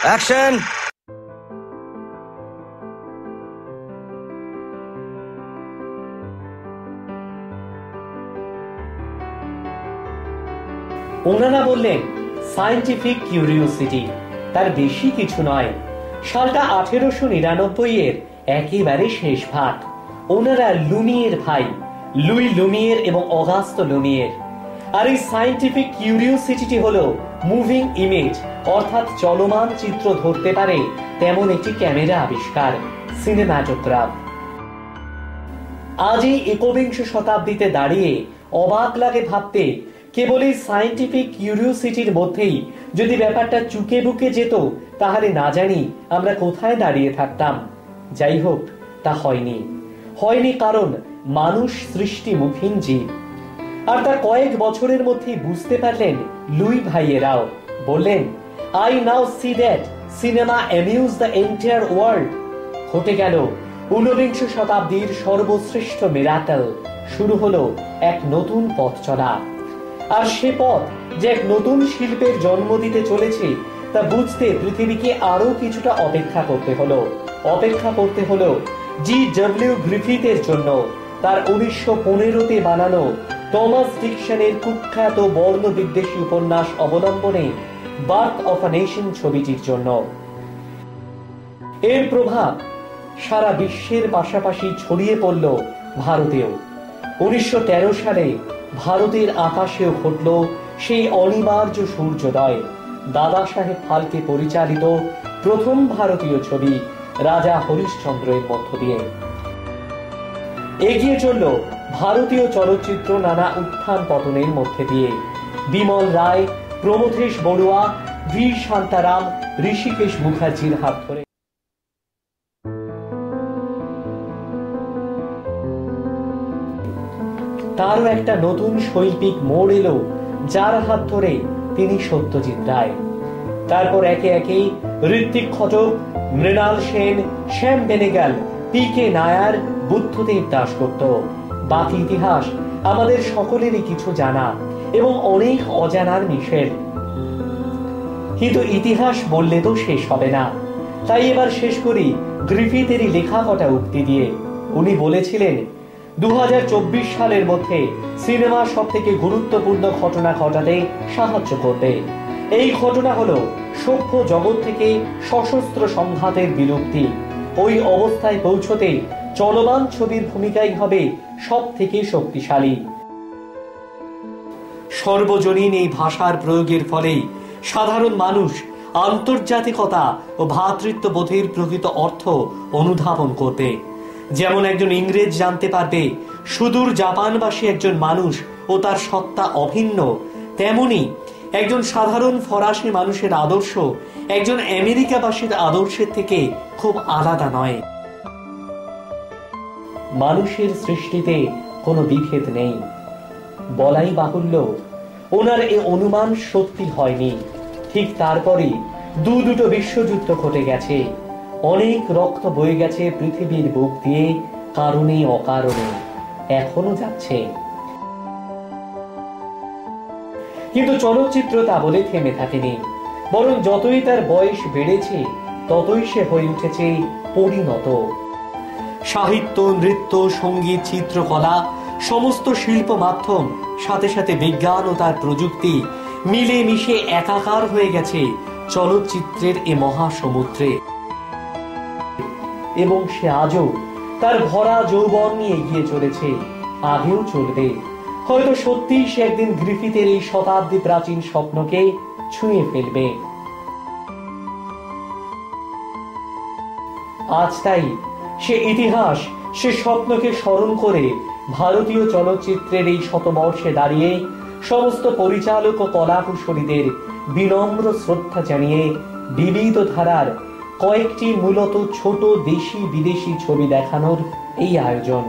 Action. ওনারা বললেন scientific curiosity, তার বেশি কিছু নয়। সালটা 1899 এর একেবারে শেষ ভাগ। ওনারা লুমিয়ের ভাই, লুই লুমিয়ের এবং অগাস্ত লুমিয়ের। আর এই সায়েন্টিফিক কিউরিওসিটি হলো মুভিং ইমেজ, অর্থাৎ চলমান চিত্র ধরতে পারে তেমন একটি ক্যামেরা আবিষ্কার, সিনেমাটোগ্রাফ। আজ এই 21 শতাব্দীতে দাঁড়িয়ে অবাক লাগে ভাবতে, কেবল এই সায়েন্টিফিক কিউরিওসিটির মধ্যেই যদি ব্যাপারটা চুকে বুকে যেত, তাহলে না জানি আমরা কোথায় দাঁড়িয়ে থাকতাম। যাই হোক, তা হয়নি কারণ মানুষ সৃষ্টিমুখীন জীব। আর তা কয়েক বছরের মধ্যেই বুঝতে পারলেন লুই ভাইয়েরাও। বললেন, I now see that cinema amuse the entire world. ঘটে গেল 19 শতাব্দীর সর্বশ্রেষ্ঠ মিরাকল। শুরু হলো এক নতুন পথ চলা। আর সে পথ যে এক নতুন শিল্পের জন্ম দিতে চলেছে, তা বুঝতে পৃথিবীকে আরো কিছুটা অপেক্ষা করতে হলো জি.ডব্লিউ. গ্রিফিথের জন্য তার 1915-তে বানানো টমাস ডিকসনের কুখ্যাত বর্ণবিদ্বেষী উপন্যাস অবলম্বনে বার্থ অফ আ নেশন ছবিটির জন্য। এর প্রভাব সারা বিশ্বের পাশাপাশি ছড়িয়ে পড়ল ভারতেও। 1913 সালে ভারতের আকাশেও ঘটল সেই অনিবার্য সূর্যোদয়। দাদা সাহেব ফালকে পরিচালিত প্রথম ভারতীয় ছবি রাজা হরিশ্চন্দ্রের মধ্য দিয়ে। এগিয়ে চলল ভারতীয় চলচ্চিত্র নানা উত্থান পতনের মধ্যে দিয়ে। বিমল রায়, প্রমথেশ বড়ুয়া, বীর শান্তারাম, ঋষিকেশ মুখার্জির হাত ধরে তারও একটা নতুন শৈল্পিক মোড় এলো, যার হাত ধরে তিনি সত্যজিৎ রায়। তারপর একে একে ঋত্বিক ঘটক, মৃণাল সেন, শ্যাম বেনেগাল, পি.কে. নায়ার, বুদ্ধদেব দাশগুপ্ত। বাকি ইতিহাস আমাদের সকলেরই কিছু জানা এবং অনেক অজানার মিশেল। কিন্তু ইতিহাস বললে তো শেষ হবে না, তাই এবার শেষ করি গ্রিফিথেরই লেখা কটা উক্তি দিয়ে। উনি বলেছিলেন, 2024 সালের মধ্যে সিনেমা সব থেকে গুরুত্বপূর্ণ ঘটনা ঘটাতে সাহায্য করবে। এই ঘটনা হলো সভ্য জগৎ থেকে সশস্ত্র সংঘাতের বিলুপ্তি। ওই অবস্থায় পৌঁছতে চলমান ছবির ভূমিকাই হবে সব থেকে শক্তিশালী। সর্বজনীন এই ভাষার প্রয়োগের ফলে সাধারণ মানুষ আন্তর্জাতিকতা ও ভ্রাতৃত্ববোধের প্রকৃত অর্থ অনুধাবন করবে। যেমন একজন ইংরেজ জানতে পারবে সুদূর জাপানবাসী একজন মানুষ ও তার সত্তা অভিন্ন, তেমনি একজন সাধারণ ফরাসি মানুষের আদর্শ একজন আমেরিকাবাসীর আদর্শের থেকে খুব আলাদা নয়। মানুষের সৃষ্টিতে কোনো বিভেদ নেই। বলাই বাহুল্য, ওনার এ অনুমান সত্যি হয়নি। ঠিক তারপরে দুটো বিশ্বযুদ্ধ ঘটে গেছে, অনেক রক্ত বয়ে গেছে পৃথিবীর বুক দিয়ে, কারণে অকারণে, এখনো যাচ্ছে। কিন্তু চলচ্চিত্র তা বলে থেমে থাকেনি, বরং যতই তার বয়স বেড়েছে ততই সে হয়ে উঠেছে পরিণত। সাহিত্য, নৃত্য, সঙ্গীত, চিত্রকলা, সমস্ত শিল্প মাধ্যম, সাথে সাথে বিজ্ঞান ও তার প্রযুক্তি মিলে মিশে একাকার হয়ে গেছে চলচ্চিত্রের এ মহাসমুদ্রে। এবং সে আজও তার ভরা যৌবন নিয়ে এগিয়ে চলেছে, আগেও চলবে। হয়তো সত্যিই সে একদিন গ্রিফিথের এই শতাব্দী প্রাচীন স্বপ্নকে ছুঁয়ে ফেলবে। আজ তাই সে ইতিহাস, সে স্বপ্নকে স্মরণ করে ভারতীয় চলচ্চিত্রের এই শতবর্ষে দাঁড়িয়ে সমস্ত পরিচালক ও কলাকুশলীদের বিনম্র শ্রদ্ধা জানিয়ে বিবিধ ধারার কয়েকটি মূলত ছোট দেশি বিদেশি ছবি দেখানোর এই আয়োজন।